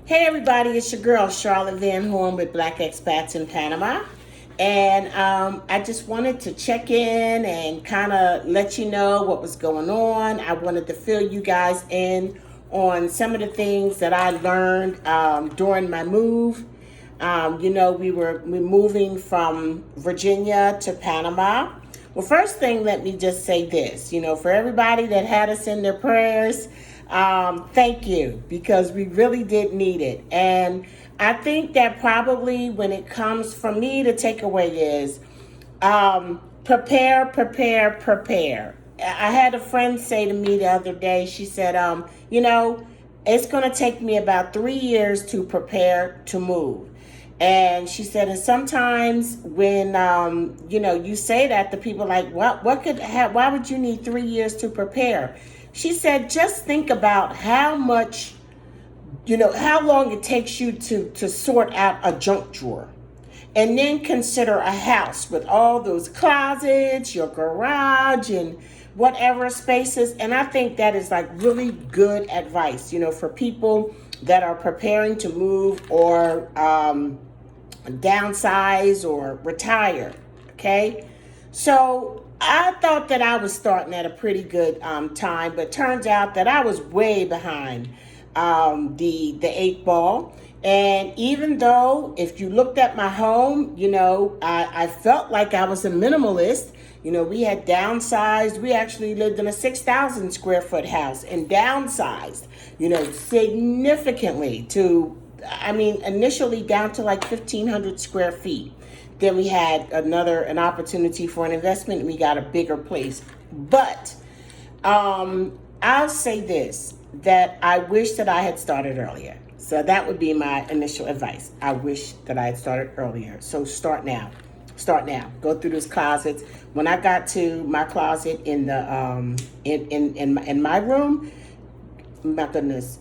Hey everybody, it's your girl Charlotte Van Horn with Black Expats in Panama. And I just wanted to check in and kind of let you know what was going on. I wanted to fill you guys in on some of the things that I learned during my move. We're moving from Virginia to Panama. Well, first thing, let me just say this, for everybody that had us in their prayers, thank you, because we really did need it. And I think that probably when it comes from me, the takeaway is prepare. I had a friend say to me the other day, she said, it's going to take me about 3 years to prepare to move. And she said, and sometimes when, you say that to people like, why would you need 3 years to prepare? She said, just think about how much, how long it takes you to sort out a junk drawer. And then consider a house with all those closets, your garage, and whatever spaces. And I think that is like really good advice, for people that are preparing to move or downsize or retire. Okay. So I thought that I was starting at a pretty good time, but turns out that I was way behind the 8 ball. And even though if you looked at my home, I felt like I was a minimalist. We had downsized. We actually lived in a 6,000 square foot house and downsized, significantly initially down to like 1,500 square feet. Then we had an opportunity for an investment and we got a bigger place. But I'll say this, that I wish that I had started earlier. So that would be my initial advice. I wish that I had started earlier. So start now. Go through those closets. When I got to my closet in the in my room, my goodness,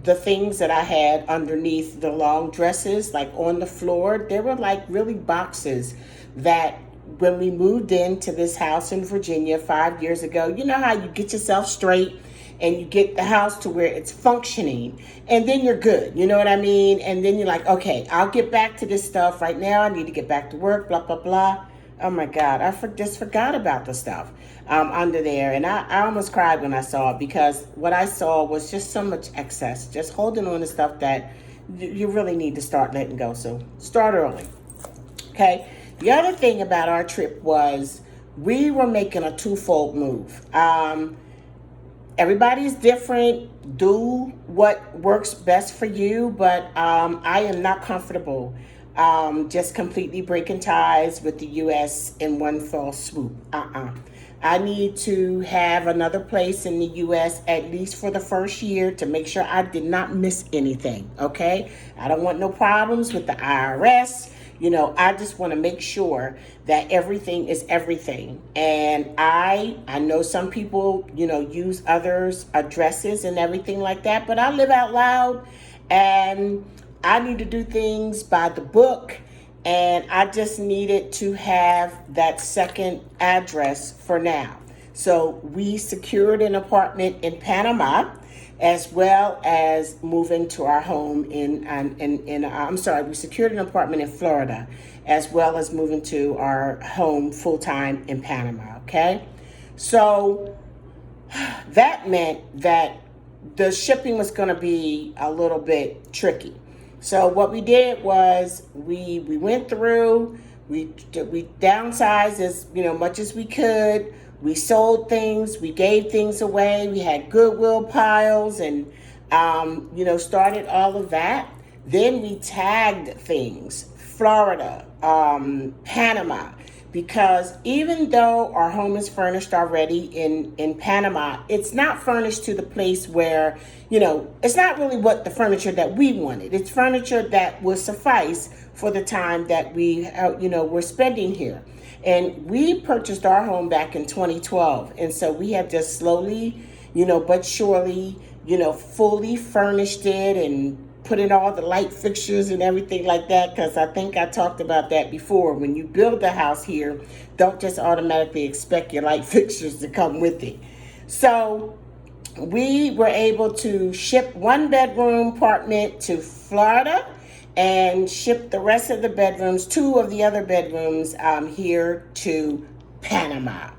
the things that I had underneath the long dresses, like on the floor, there were like really boxes that when we moved into this house in Virginia 5 years ago, you know how you get yourself straight and you get the house to where it's functioning and then you're good, you know what I mean? And then you're like, okay, I'll get back to this stuff right now. I need to get back to work, blah, blah, blah. Oh my God, I just forgot about the stuff under there. And I almost cried when I saw it, because what I saw was just so much excess, just holding on to stuff that you really need to start letting go. So start early. Okay. The other thing about our trip was we were making a twofold move. Everybody's different. Do what works best for you, but I am not comfortable just completely breaking ties with the U.S. in one fell swoop. I need to have another place in the U.S. at least for the first year to make sure I did not miss anything, okay? I don't want no problems with the IRS. I just want to make sure that everything is everything. And I know some people, use others' addresses and everything like that, but I live out loud and I need to do things by the book. And I just needed to have that second address for now. So we secured an apartment in Panama, as well as moving to our home we secured an apartment in Florida, as well as moving to our home full-time in Panama, okay? So that meant that the shipping was gonna be a little bit tricky. So what we did was we went through, we downsized as much as we could. We sold things, we gave things away, we had Goodwill piles and, started all of that. Then we tagged things, Florida, Panama, because even though our home is furnished already in Panama, it's not furnished to the place where, it's not really what the furniture that we wanted. It's furniture that will suffice for the time that we're spending here. And we purchased our home back in 2012. And so we have just slowly, but surely, fully furnished it and put in all the light fixtures and everything like that. Because I think I talked about that before. When you build a house here, don't just automatically expect your light fixtures to come with it. So we were able to ship 1-bedroom apartment to Florida and ship the rest of the bedrooms, 2 of the other bedrooms, here to Panama.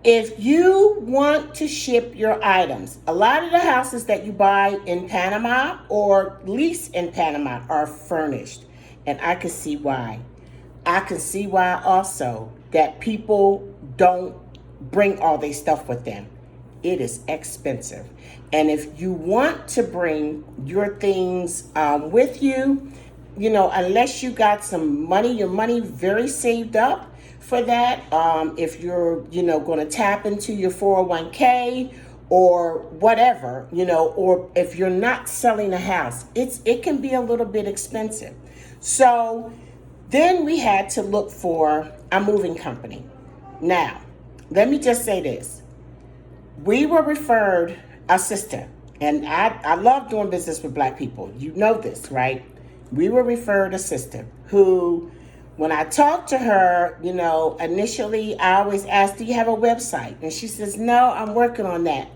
If you want to ship your items, a lot of the houses that you buy in Panama or lease in Panama are furnished. And I can see why. I can see why also that people don't bring all their stuff with them. It is expensive. And if you want to bring your things with you, unless you got some money, your money very saved up for that, if you're, going to tap into your 401k or whatever, or if you're not selling a house, it can be a little bit expensive. So then we had to look for a moving company. Now, let me just say this. We were referred a sister, and I love doing business with Black people. You know this, right? We were referred a sister who, when I talked to her, initially I always asked, do you have a website? And she says, no, I'm working on that.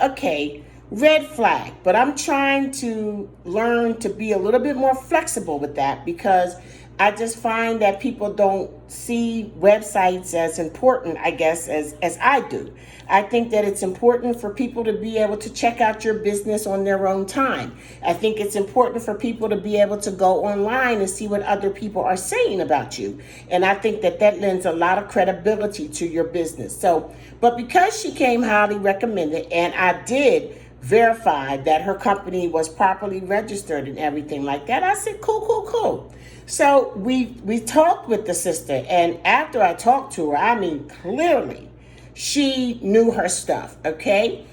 Okay, red flag. But I'm trying to learn to be a little bit more flexible with that, because I just find that people don't see websites as important, I guess, as I do. I think that it's important for people to be able to check out your business on their own time. I think it's important for people to be able to go online and see what other people are saying about you. And I think that lends a lot of credibility to your business. So, but because she came highly recommended, and I did verify that her company was properly registered and everything like that, I said, cool. So we talked with the sister, and after I talked to her, I mean, clearly, she knew her stuff, okay?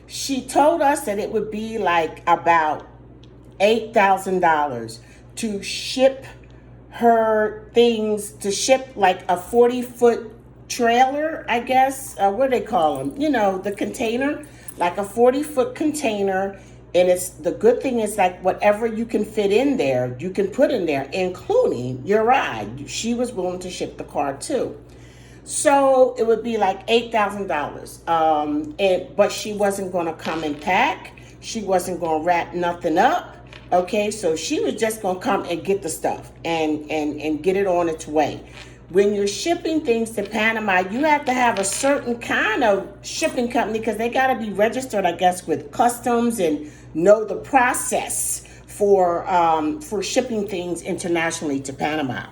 She told us that it would be like about $8,000 to ship her things, to ship like a 40-foot trailer, I guess. What do they call them? The container, like a 40-foot container. And the good thing is, like, whatever you can fit in there, you can put in there, including your ride. She was willing to ship the car too. So it would be like $8,000. But she wasn't going to come and pack. She wasn't going to wrap nothing up. Okay, so she was just going to come and get the stuff and get it on its way. When you're shipping things to Panama, you have to have a certain kind of shipping company, because they got to be registered, I guess, with customs and know the process for shipping things internationally to Panama.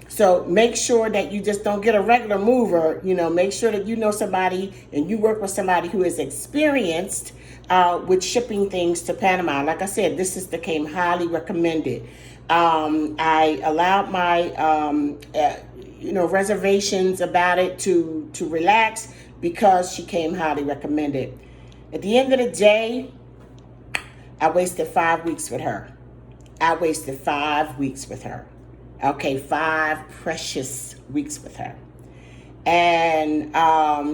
So make sure that you just don't get a regular mover. Make sure that you know somebody and you work with somebody who is experienced with shipping things to Panama. Like I said, this sister came highly recommended. I allowed my reservations about it to relax, because she came highly recommended. At the end of the day, I wasted 5 weeks with her. Okay, 5 precious weeks with her. And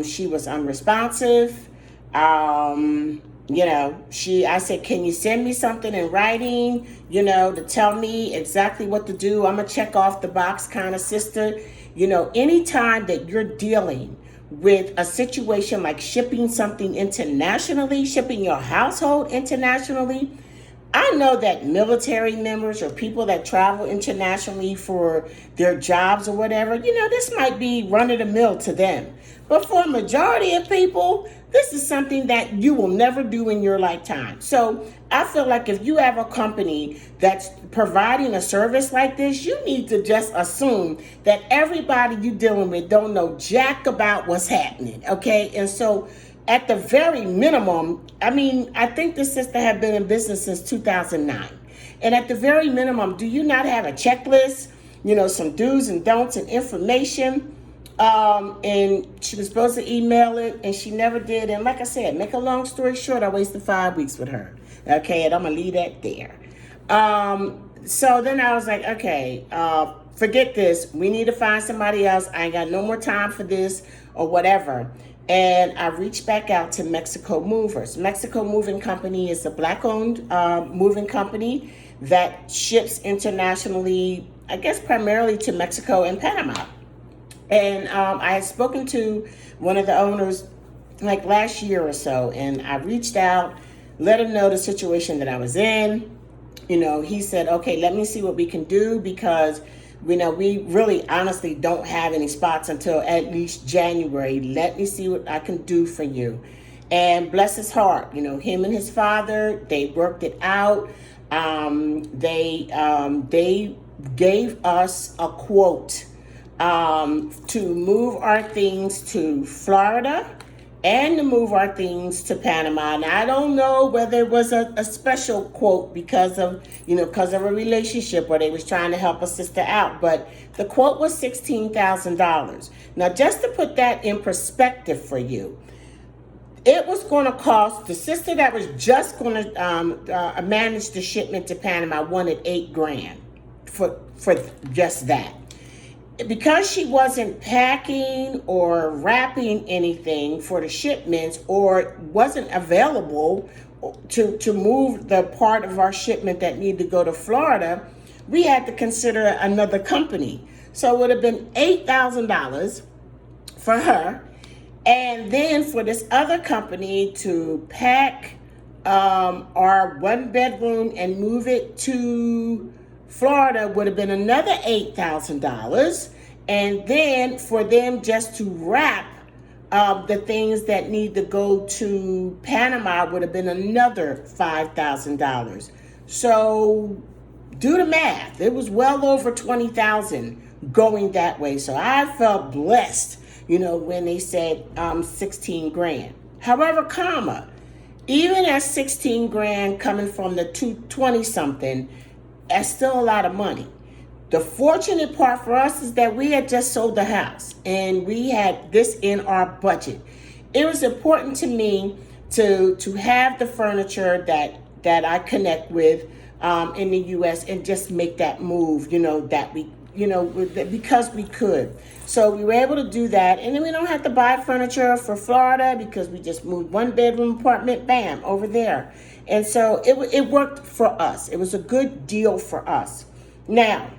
she was unresponsive. I said, can you send me something in writing, to tell me exactly what to do? I'm a check off the box kind of sister. Anytime that you're dealing with a situation like shipping something internationally, shipping your household internationally, I know that military members or people that travel internationally for their jobs or whatever, this might be run of the mill to them. But for a majority of people, this is something that you will never do in your lifetime. So I feel like if you have a company that's providing a service like this, you need to just assume that everybody you're dealing with don't know jack about what's happening, okay? And so at the very minimum, I think this sister had been in business since 2009. And at the very minimum, do you not have a checklist, some do's and don'ts and information? And she was supposed to email it, and she never did. And like I said, make a long story short, I wasted 5 weeks with her. Okay, and I'm going to leave that there. So then I was like, okay, forget this. We need to find somebody else. I ain't got no more time for this or whatever. And I reached back out to Mexico Movers. Mexico Moving Company is a Black-owned moving company that ships internationally, I guess primarily to Mexico and Panama. And I had spoken to one of the owners like last year or so, and I reached out, let him know the situation that I was in. He said, okay, let me see what we can do, because we really honestly don't have any spots until at least January. Let me see what I can do for you. And bless his heart, him and his father, they worked it out. They gave us a quote to move our things to Florida and to move our things to Panama. And I don't know whether it was a special quote because of a relationship where they was trying to help a sister out. But the quote was $16,000. Now, just to put that in perspective for you, it was going to cost the sister that was just going to manage the shipment to Panama wanted $8,000 for just that. Because she wasn't packing or wrapping anything for the shipments, or wasn't available to move the part of our shipment that needed to go to Florida, we had to consider another company. So it would have been $8,000 for her. And then for this other company to pack our one bedroom and move it to Florida would have been another $8,000. And then for them just to wrap the things that need to go to Panama would have been another $5,000. So do the math. It was well over $20,000 going that way. So I felt blessed, when they said $16,000. However, even at $16,000 coming from the 220 something, that's still a lot of money. The fortunate part for us is that we had just sold the house and we had this in our budget. It was important to me to have the furniture that I connect with in the U.S. and just make that move, because we could. So we were able to do that, and then we don't have to buy furniture for Florida because we just moved one bedroom apartment, bam, over there. And so it worked for us. It was a good deal for us. Now,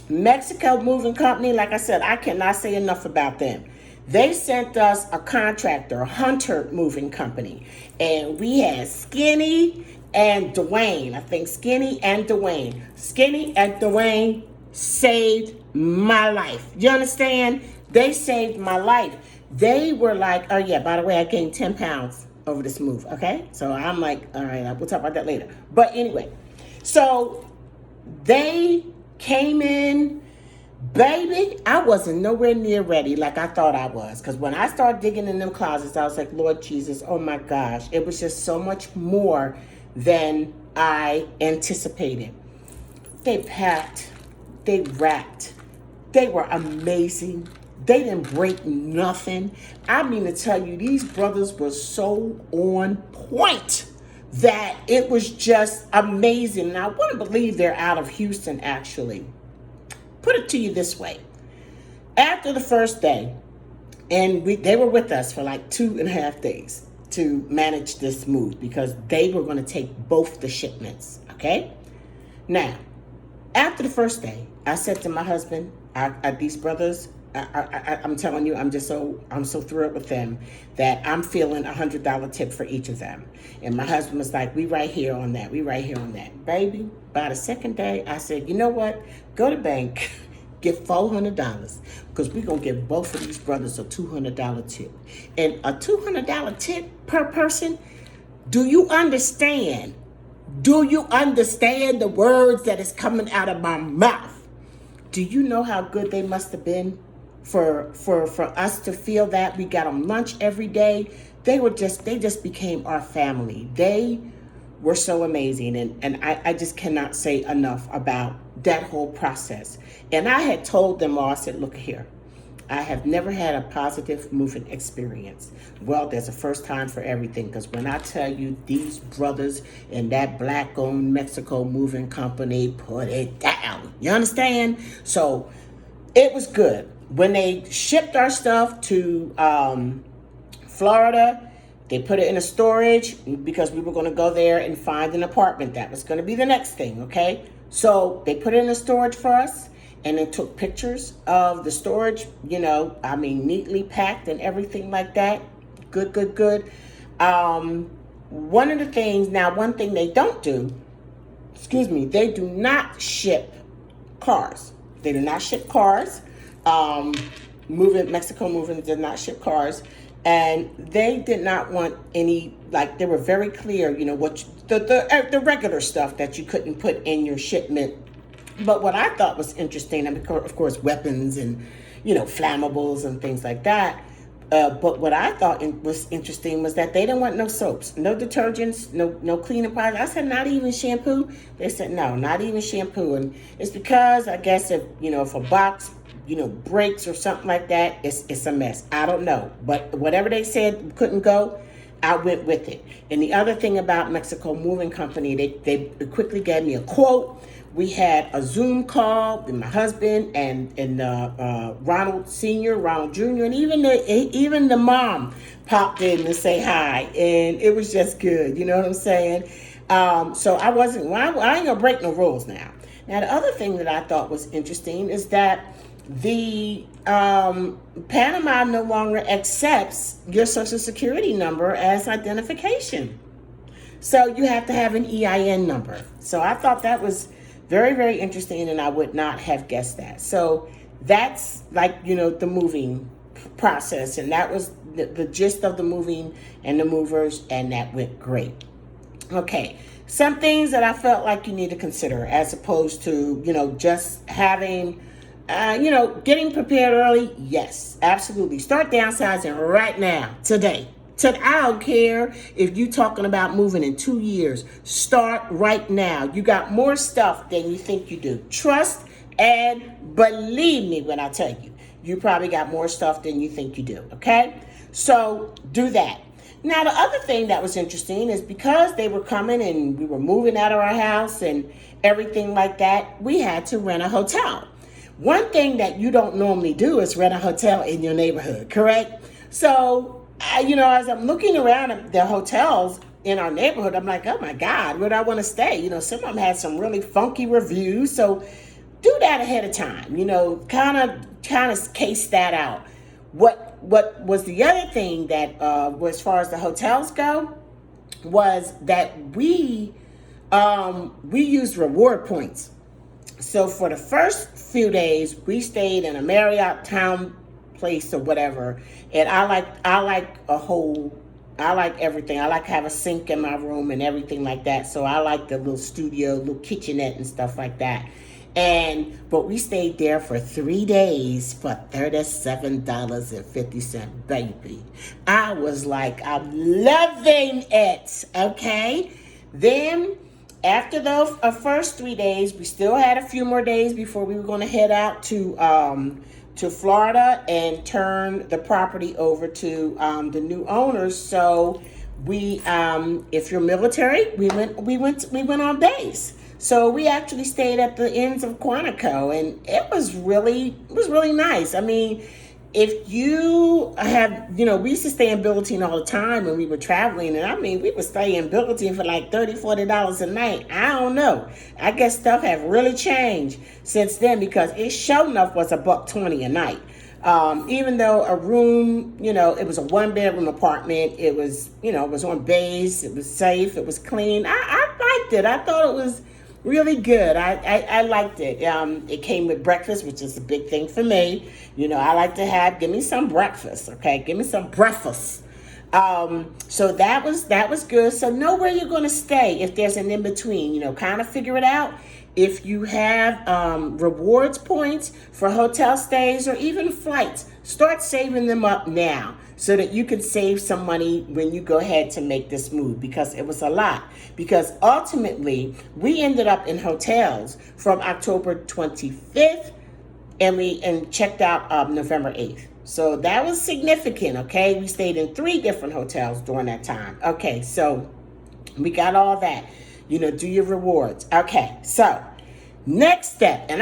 Mexico Moving Company, like I said, I cannot say enough about them. They sent us a contractor, a Hunter Moving Company, and we had Skinny and Dwayne. I think Skinny and Dwayne. Skinny and Dwayne saved my life. You understand? They saved my life. They were like, oh yeah, by the way, I gained 10 pounds over this move, okay? So I'm like, all right, we'll talk about that later. But anyway, so they came in, baby, I wasn't nowhere near ready like I thought I was. Because when I started digging in them closets, I was like, Lord Jesus, oh my gosh. It was just so much more than I anticipated. They packed, they wrapped, they were amazing. They didn't break nothing. I mean to tell you, these brothers were so on point that it was just amazing. And I wouldn't believe they're out of Houston, actually. Put it to you this way. After the first day, and they were with us for like 2.5 days to manage this move because they were going to take both the shipments, okay? Now, after the first day, I said to my husband, these brothers, I'm telling you, I'm so thrilled with them that I'm feeling $100 tip for each of them. And my husband was like, we right here on that. We right here on that. Baby, by the second day, I said, you know what? Go to bank, get $400 because we're going to give both of these brothers a $200 tip. And a $200 tip per person, do you understand? Do you understand the words that is coming out of my mouth? Do you know how good they must have been for us to feel that? We got them lunch every day. They just became our family. They were so amazing. And I just cannot say enough about that whole process. And I had told them all, I said, look here, I have never had a positive moving experience. Well, there's a first time for everything, because when I tell you these brothers in that black-owned Mexico moving company put it down. You understand? So it was good. When they shipped our stuff to Florida, they put it in a storage because we were going to go there and find an apartment. That was going to be the next thing, okay? So they put it in a storage for us. and then took pictures of the storage, I mean, neatly packed and everything like that. Good, good, good. One of the things, now, one thing they don't do, they do not ship cars. They do not ship cars. Mexico Moving did not ship cars. And they did not want any, like, they were very clear, what the regular stuff that you couldn't put in your shipment. But what I thought was interesting, and of course, weapons and, flammables and things like that. But what I thought was interesting was that they didn't want no soaps, no detergents, no cleaning products. I said, not even shampoo. They said, no, not even shampoo. And it's because, I guess, if a box, breaks or something like that, it's a mess. I don't know. But whatever they said couldn't go, I went with it. And the other thing about Mexico Moving Company, they quickly gave me a quote. We had a Zoom call with my husband and Ronald Sr., Ronald Jr., and even the mom popped in to say hi, and it was just good. You know what I'm saying? So I ain't gonna break no rules now. Now, the other thing that I thought was interesting is that the Panama no longer accepts your Social Security number as identification. So you have to have an EIN number. So I thought that was very, very interesting, and I would not have guessed that. So that's like, the moving process, and that was the gist of the moving and the movers, and that went great. Okay, some things that I felt like you need to consider as opposed to, just having, getting prepared early. Yes, absolutely. Start downsizing right now, today. I don't care if you're talking about moving in 2 years. Start right now. You got more stuff than you think you do. Trust and believe me when I tell you, you probably got more stuff than you think you do, okay? So do that. Now, the other thing that was interesting is because they were coming and we were moving out of our house and everything like that, we had to rent a hotel. One thing that you don't normally do is rent a hotel in your neighborhood, correct? So, as I'm looking around at the hotels in our neighborhood, I'm like, oh my God, where do I want to stay? Some of them had some really funky reviews. So do that ahead of time, kind of case that out. What was the other thing that, as far as the hotels go, was that we used reward points. So for the first few days, we stayed in a Marriott town place or whatever, and I like everything. I like to have a sink in my room and everything like that. So I like the little studio, little kitchenette and stuff like that. But we stayed there for 3 days for $37.50, baby. I was like, I'm loving it. Okay. Then after the first 3 days, we still had a few more days before we were going to head out to Florida and turn the property over to the new owners. So we, if you're military, we went on base. So we actually stayed at the Inns of Quantico, and it was really nice. I mean, if you have, we used to stay in Billington all the time when we were traveling. And I mean, we would stay in Billington for like $30, $40 a night. I don't know. I guess stuff have really changed since then, because it sure enough was $120 a night. Even though a room, it was a 1-bedroom apartment. It was, it was on base. It was safe. It was clean. I liked it. I thought it was really good. I liked it. It came with breakfast, which is a big thing for me. I like to give me some breakfast. Okay, give me some breakfast. So that was good. So know where you're going to stay if there's an in between. Kind of figure it out. If you have rewards points for hotel stays or even flights, start saving them up now so that you can save some money when you go ahead to make this move, because it was a lot. Because ultimately, we ended up in hotels from October 25th and checked out November 8th. So that was significant, okay? We stayed in 3 different hotels during that time. Okay, so we got all that. Do your rewards. Okay, so next step, and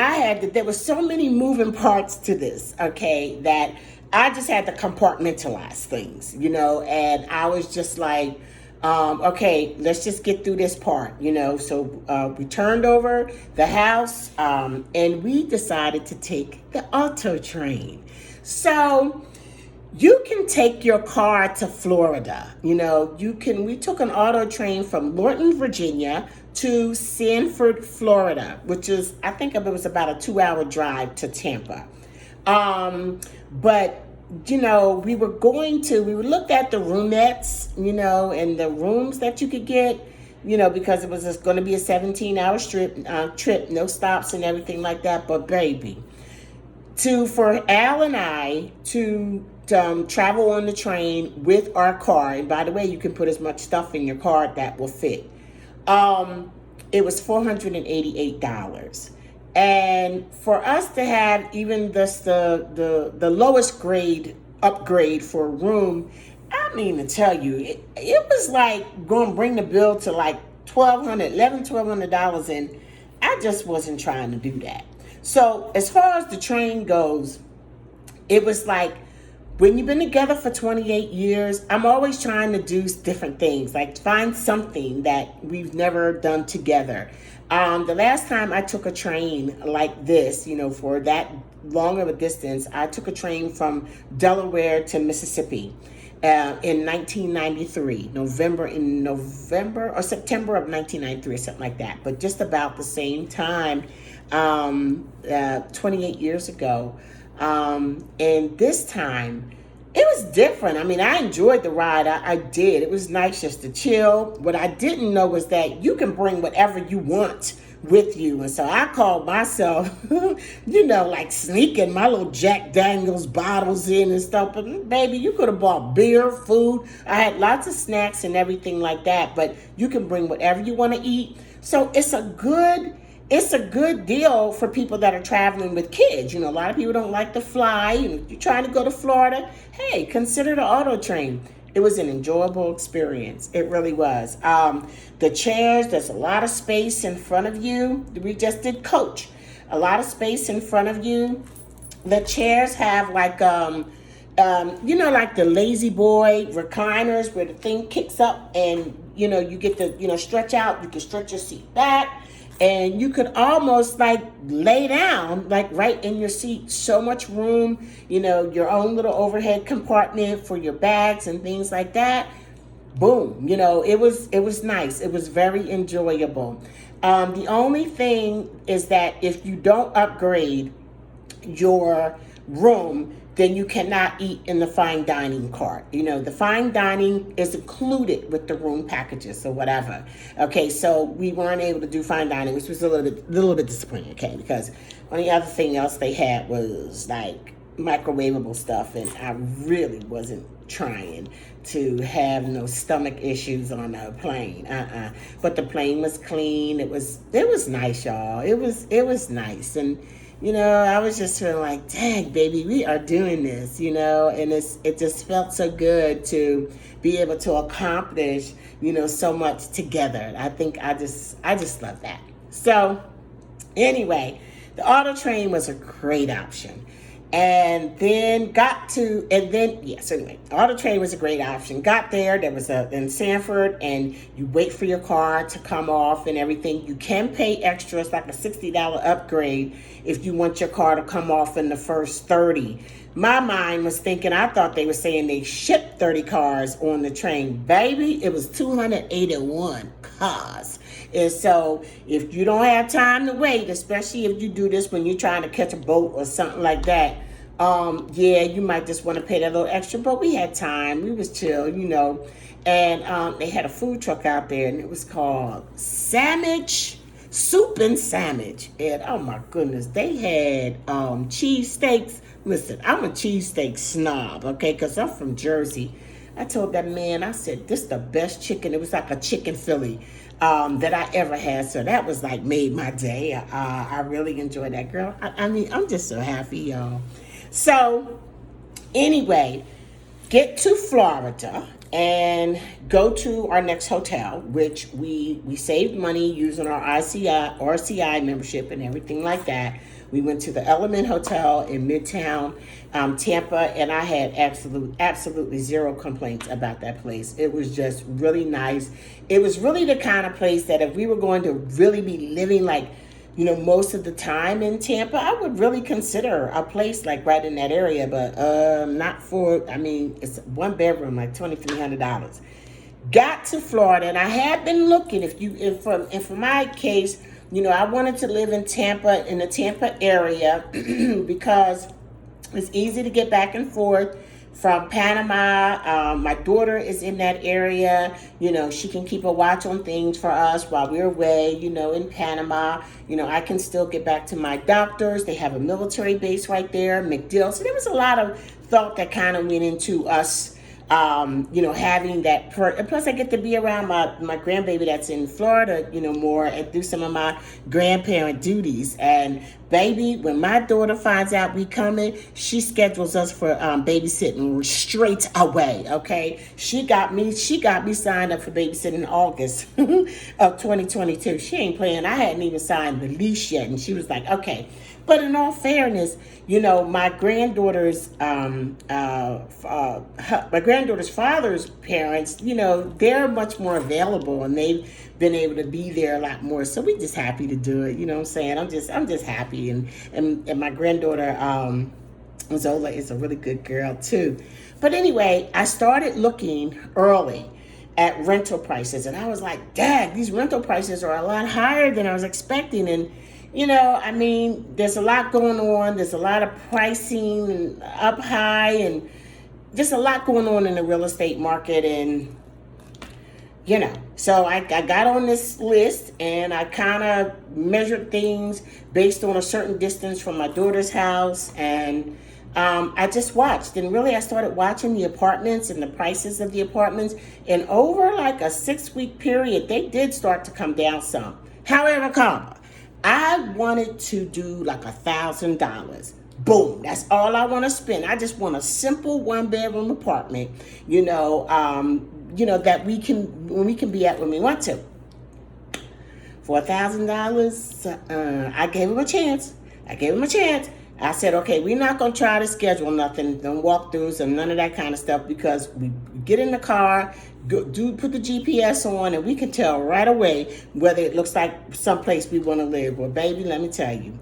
there were so many moving parts to this, okay, that I just had to compartmentalize things, and I was just like, Okay, let's just get through this part, So we turned over the house, and we decided to take the auto train. So you can take your car to Florida. We took an auto train from Lorton, Virginia to Sanford, Florida, which is, I think it was about a 2-hour drive to Tampa. But we looked at the roomettes, and the rooms that you could get, because it was just going to be a 17-hour trip, no stops and everything like that. But baby, for Al and I to travel on the train with our car, and by the way, you can put as much stuff in your car that will fit. It was $488. And for us to have even just the lowest grade upgrade for a room, I mean to tell you, it was like going to bring the bill to like $1,200, and I just wasn't trying to do that. So as far as the train goes, it was like, when you've been together for 28 years, I'm always trying to do different things, like find something that we've never done together. The last time I took a train like this, for that long of a distance, I took a train from Delaware to Mississippi in 1993, November or September of 1993 or something like that. But just about the same time, 28 years ago. And this time, it was different. I mean, I enjoyed the ride. I did. It was nice just to chill. What I didn't know was that you can bring whatever you want with you. And so I called myself, like sneaking my little Jack Daniels bottles in and stuff. But baby, you could have bought beer, food. I had lots of snacks and everything like that. But you can bring whatever you want to eat. So it's a good deal for people that are traveling with kids. A lot of people don't like to fly. If you're trying to go to Florida, hey, consider the auto train. It was an enjoyable experience. It really was. The chairs, there's a lot of space in front of you. We just did coach. A lot of space in front of you. The chairs have like, like the lazy boy recliners where the thing kicks up and, you get to, stretch out. You can stretch your seat back. And you could almost like lay down, like right in your seat. So much room, your own little overhead compartment for your bags and things like that. Boom, it was nice. It was very enjoyable. The only thing is that if you don't upgrade your room, then you cannot eat in the fine dining cart. The fine dining is included with the room packages or whatever. Okay, so we weren't able to do fine dining, which was a little bit disappointing, okay, because only other thing else they had was like microwavable stuff, and I really wasn't trying to have no stomach issues on a plane. But the plane was clean. It was nice, y'all. It was nice. And I was just feeling like, dang, baby, we are doing this, and it just felt so good to be able to accomplish, so much together. I think I just love that. So anyway, the auto train was a great option. And then so anyway, auto train was a great option. Got there was in Sanford, and you wait for your car to come off and everything. You can pay extra. It's like a $60 upgrade if you want your car to come off in the first 30. My mind was thinking, I thought they were saying they shipped 30 cars on the train. Baby, it was 281 cars. And so if you don't have time to wait, especially if you do this when you're trying to catch a boat or something like that, you might just want to pay that little extra. But we had time. We was chill, And they had a food truck out there, and it was called Soup and Sandwich. And oh my goodness, they had cheesesteaks. Listen, I'm a cheesesteak snob, okay, because I'm from Jersey. I told that man, I said, this is the best chicken. It was like a chicken Philly that I ever had. So that was like made my day. I really enjoyed that, girl. I mean, I'm just so happy, y'all. So anyway, get to Florida. and go to our next hotel, which we saved money using our RCI membership and everything like that. We went to the Element Hotel in Midtown Tampa, and I had absolutely zero complaints about that place. It was just really nice. It was really the kind of place that if we were going to really be living like, most of the time in Tampa, I would really consider a place like right in that area, but not for, it's one bedroom, like $2,300. Got to Florida, and I had been looking, if for my case, I wanted to live in Tampa, in the Tampa area, because it's easy to get back and forth from Panama. My daughter is in that area. She can keep a watch on things for us while we're away, in Panama. I can still get back to my doctors. They have a military base right there, MacDill. So there was a lot of thought that kind of went into us, having that. And plus, I get to be around my grandbaby that's in Florida, more, and do some of my grandparent duties. And baby, when my daughter finds out we coming, she schedules us for babysitting straight away. Okay, she got me signed up for babysitting in August of 2022. She ain't playing. I hadn't even signed the lease yet, and she was like, okay. But in all fairness, my granddaughter's father's parents, they're much more available, and they've been able to be there a lot more. So we just happy to do it. You know what I'm saying? I'm just happy, and my granddaughter Zola is a really good girl too. But anyway, I started looking early at rental prices, and I was like, dang, these rental prices are a lot higher than I was expecting. And there's a lot going on. There's a lot of pricing up high, and just a lot going on in the real estate market. And, so I got on this list, and I kind of measured things based on a certain distance from my daughter's house. And I just watched, and really I started watching the apartments and the prices of the apartments. And over like a 6-week period, they did start to come down some. However, I wanted to do like $1,000. Boom. That's all I want to spend. I just want a simple 1-bedroom apartment, that we can be at when we want to. For $1,000, I gave him a chance. I said, okay, we're not going to try to schedule nothing, no walkthroughs and none of that kind of stuff, because we get in the car, put the GPS on, and we can tell right away whether it looks like someplace we want to live. Well, baby, let me tell you,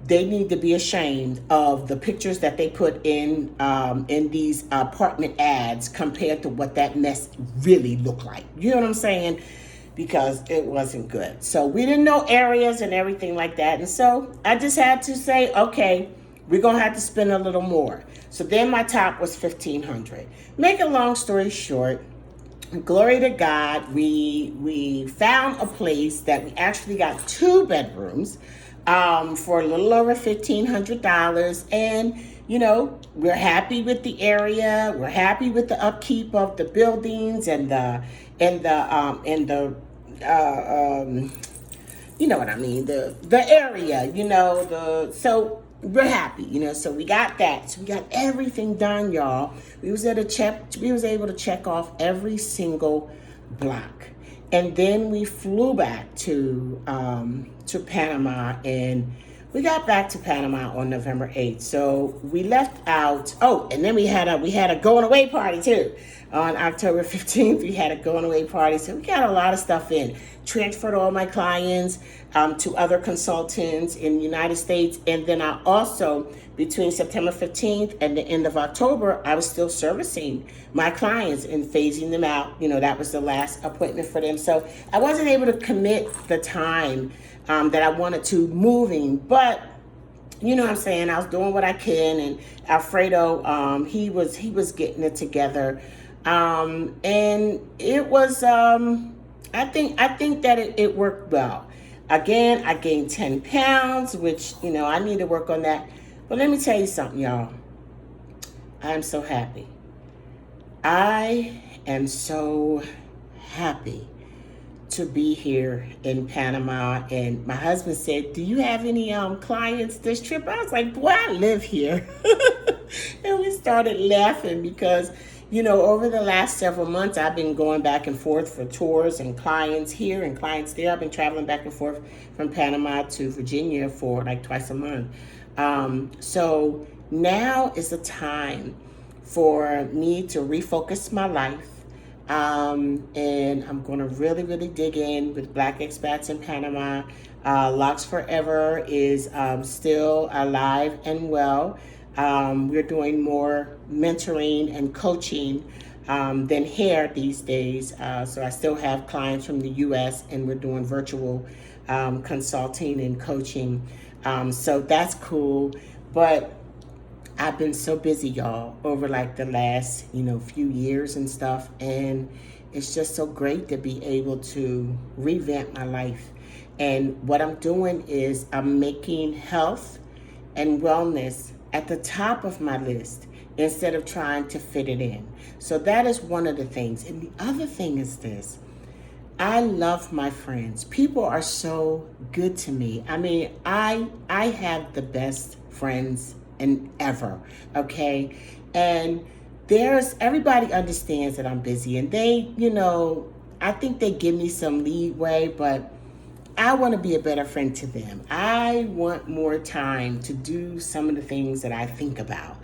they need to be ashamed of the pictures that they put in these apartment ads compared to what that mess really looked like. You know what I'm saying? Because it wasn't good. So we didn't know areas and everything like that. And so I just had to say, okay, we're going to have to spend a little more. So then my top was $1,500. Make a long story short, glory to God, we found a place that we actually got 2 bedrooms for a little over $1,500. And, we're happy with the area. We're happy with the upkeep of the buildings and the area, so we're happy, so we got that. So we got everything done, y'all. We was able to check off every single block. And then we flew back to Panama, and we got back to Panama on November 8th. So we left out. Oh, and then we had a going away party too. On October 15th, we had a going away party. So we got a lot of stuff in. Transferred all my clients to other consultants in the United States. And then I also, between September 15th and the end of October, I was still servicing my clients and phasing them out. That was the last appointment for them. So I wasn't able to commit the time that I wanted to moving, but you know what I'm saying, I was doing what I can, and Alfredo, he was getting it together, and it was, I think that it worked well. Again, I gained 10 pounds, which, I need to work on that. But let me tell you something, y'all. I'm so happy. I am so happy to be here in Panama. And my husband said, do you have any clients this trip? I was like, boy, I live here. And we started laughing because, over the last several months, I've been going back and forth for tours and clients here and clients there. I've been traveling back and forth from Panama to Virginia for like twice a month. So now is the time for me to refocus my life. And I'm going to really, really dig in with Black expats in Panama. Locks Forever is still alive and well. We're doing more mentoring and coaching than hair these days. So I still have clients from the US, and we're doing virtual consulting and coaching. So that's cool. But I've been so busy, y'all, over like the last, few years and stuff. And it's just so great to be able to revamp my life. And what I'm doing is I'm making health and wellness at the top of my list instead of trying to fit it in. So that is one of the things. And the other thing is this. I love my friends. People are so good to me. I mean, I have the best friends and ever, okay? And everybody understands that I'm busy, and they, I think they give me some leeway, but I want to be a better friend to them. I want more time to do some of the things that I think about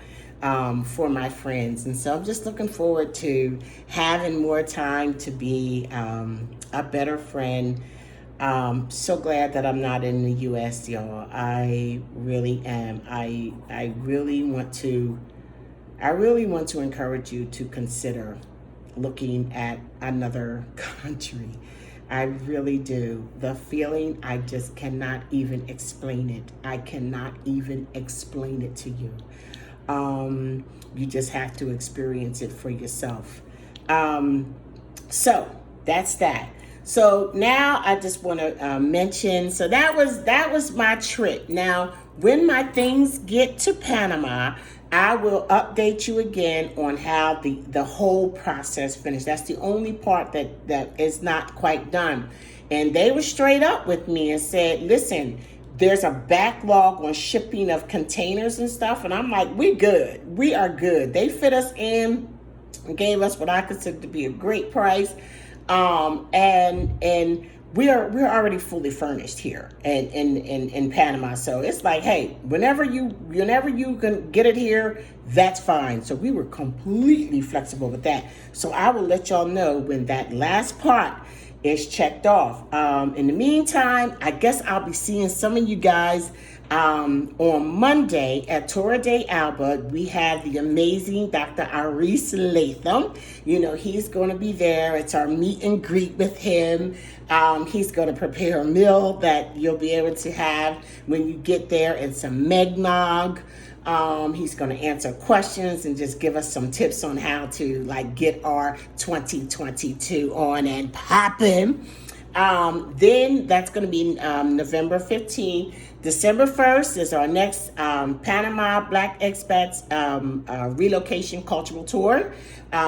for my friends. And so I'm just looking forward to having more time to be a better friend. So glad that I'm not in the U.S., y'all. I really am. I really want to encourage you to consider looking at another country. I really do. The feeling, I just cannot even explain it. I cannot even explain it to you. You just have to experience it for yourself. So that's that. So now I just want to mention, so that was my trip. Now, when my things get to Panama, I will update you again on how the whole process finished. That's the only part that is not quite done. And they were straight up with me and said, listen, there's a backlog on shipping of containers and stuff. And I'm like, we good. We are good. They fit us in and gave us what I consider to be a great price. And we're already fully furnished here in Panama. So it's like, hey, whenever you can get it here, that's fine. So we were completely flexible with that. So I will let y'all know when that last part is checked off. In the meantime, I guess I'll be seeing some of you guys on Monday at Torre de Alba. We have the amazing Dr. Aris Latham. He's going to be there. It's our meet and greet with him. He's going to prepare a meal that you'll be able to have when you get there, and some eggnog. He's going to answer questions and just give us some tips on how to get our 2022 on and popping. Then that's going to be November 15th. December 1st is our next Panama Black Expats Relocation Cultural Tour.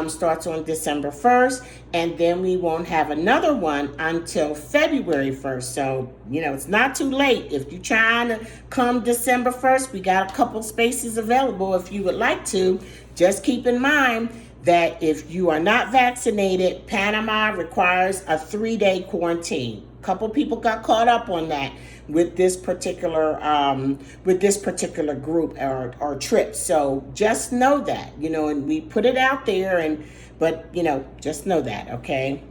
Starts on December 1st, and then we won't have another one until February 1st. So, it's not too late. If you're trying to come December 1st, we got a couple spaces available if you would like to. Just keep in mind that if you are not vaccinated, Panama requires a 3-day quarantine. A couple people got caught up on that with this particular group or trip. So just know that, and we put it out there, but just know that, okay?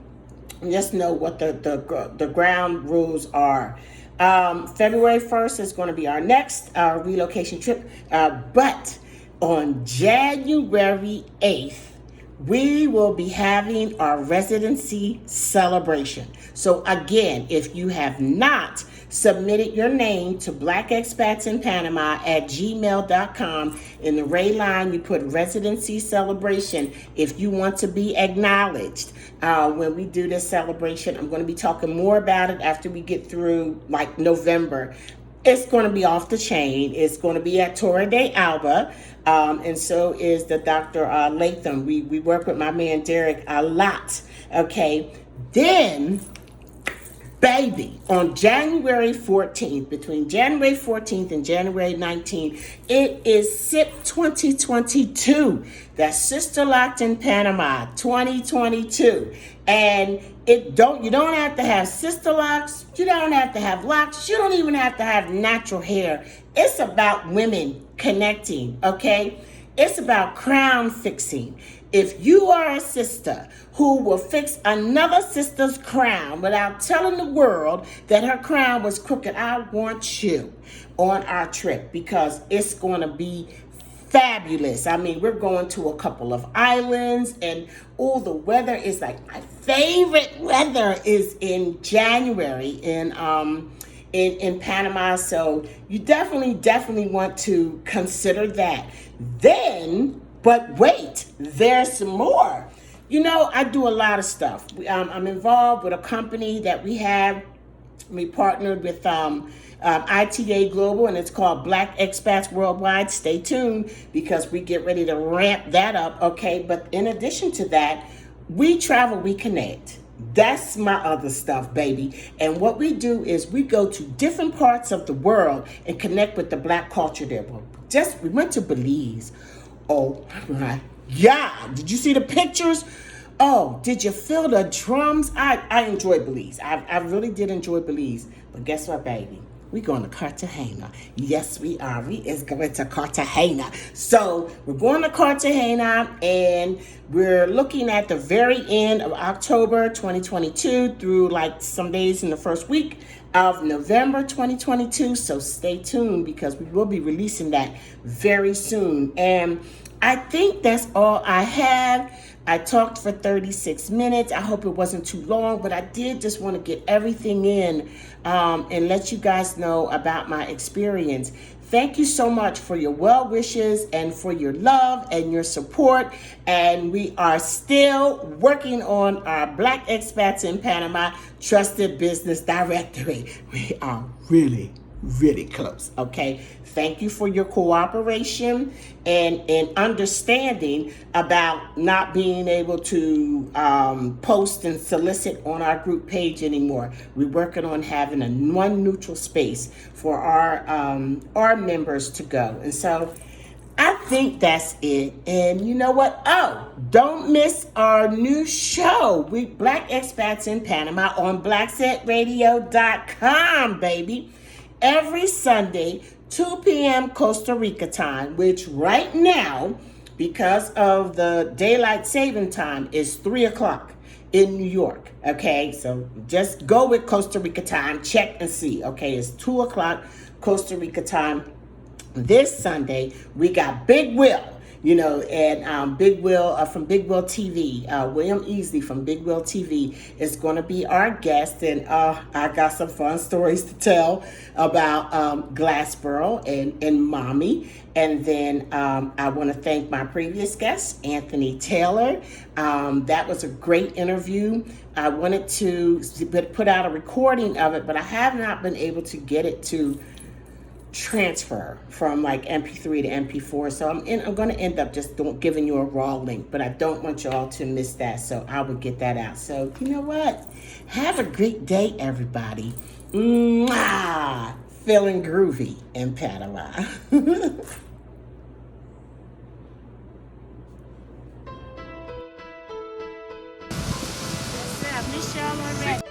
Just know what the ground rules are. February 1st is going to be our next relocation trip, but on January 8th, we will be having our residency celebration. So again, if you have not submitted your name to blackexpatsinpanama@gmail.com, in the Ray line, you put residency celebration if you want to be acknowledged. When we do this celebration, I'm going to be talking more about it after we get through November. It's going to be off the chain. It's going to be at Torre de Alba. And so is the Dr. Latham. We work with my man Derek a lot. Okay. Then Baby, on January 14th, between January 14th and January 19th, it is SIP 2022. That's Sister Locked in Panama 2022. And you don't have to have sister locks, you don't have to have locks, you don't even have to have natural hair. It's about women connecting, okay? It's about crown fixing. If you are a sister who will fix another sister's crown without telling the world that her crown was crooked, I want you on our trip because it's going to be fabulous. I mean, we're going to a couple of islands, and the weather is like my favorite weather is in January in Panama. So you definitely want to consider that. Then, but wait, there's some more. You know, I do a lot of stuff. I'm involved with a company that we partnered with ITA Global, and it's called Black Expats Worldwide. Stay tuned because we get ready to ramp that up, okay? But in addition to that, we travel, we connect. That's my other stuff, baby. And what we do is we go to different parts of the world and connect with the Black culture there. We went to Belize. Oh my God. Did you see the pictures? Oh, did you feel the drums? I enjoy Belize. I really did enjoy Belize. But guess what, baby? We're going to Cartagena. Yes, we are. We is going to Cartagena. So we're going to Cartagena, and we're looking at the very end of October 2022 through like some days in the first week of November 2022. So stay tuned because we will be releasing that very soon. And I think that's all I have. I talked for 36 minutes. I hope it wasn't too long, but I did just want to get everything in and let you guys know about my experience. Thank you so much for your well wishes and for your love and your support. And we are still working on our Black Expats in Panama Trusted Business Directory. We are really close, okay? Thank you for your cooperation and understanding about not being able to post and solicit on our group page anymore. We're working on having one neutral space for our members to go. And so I think that's it. And you know what? Oh, don't miss our new show. We Black Expats in Panama on blacksetradio.com, baby. Every Sunday, 2 p.m. Costa Rica time, which right now, because of the daylight saving time, is 3 o'clock in New York. Okay, so just go with Costa Rica time. Check and see. Okay, it's 2 o'clock Costa Rica time. This Sunday, we got Big Will. And Big Will from Big Will TV, William Easley from Big Will TV is going to be our guest. And I got some fun stories to tell about Glassboro and Mommy. And then I want to thank my previous guest, Anthony Taylor. That was a great interview. I wanted to put out a recording of it, but I have not been able to get it to transfer from like MP3 to MP4. So I'm going to end up just giving you a raw link, but I don't want y'all to miss that. So I will get that out. So you know what? Have a great day, everybody. Mwah! Feeling groovy in Panama. What's up, Michelle already?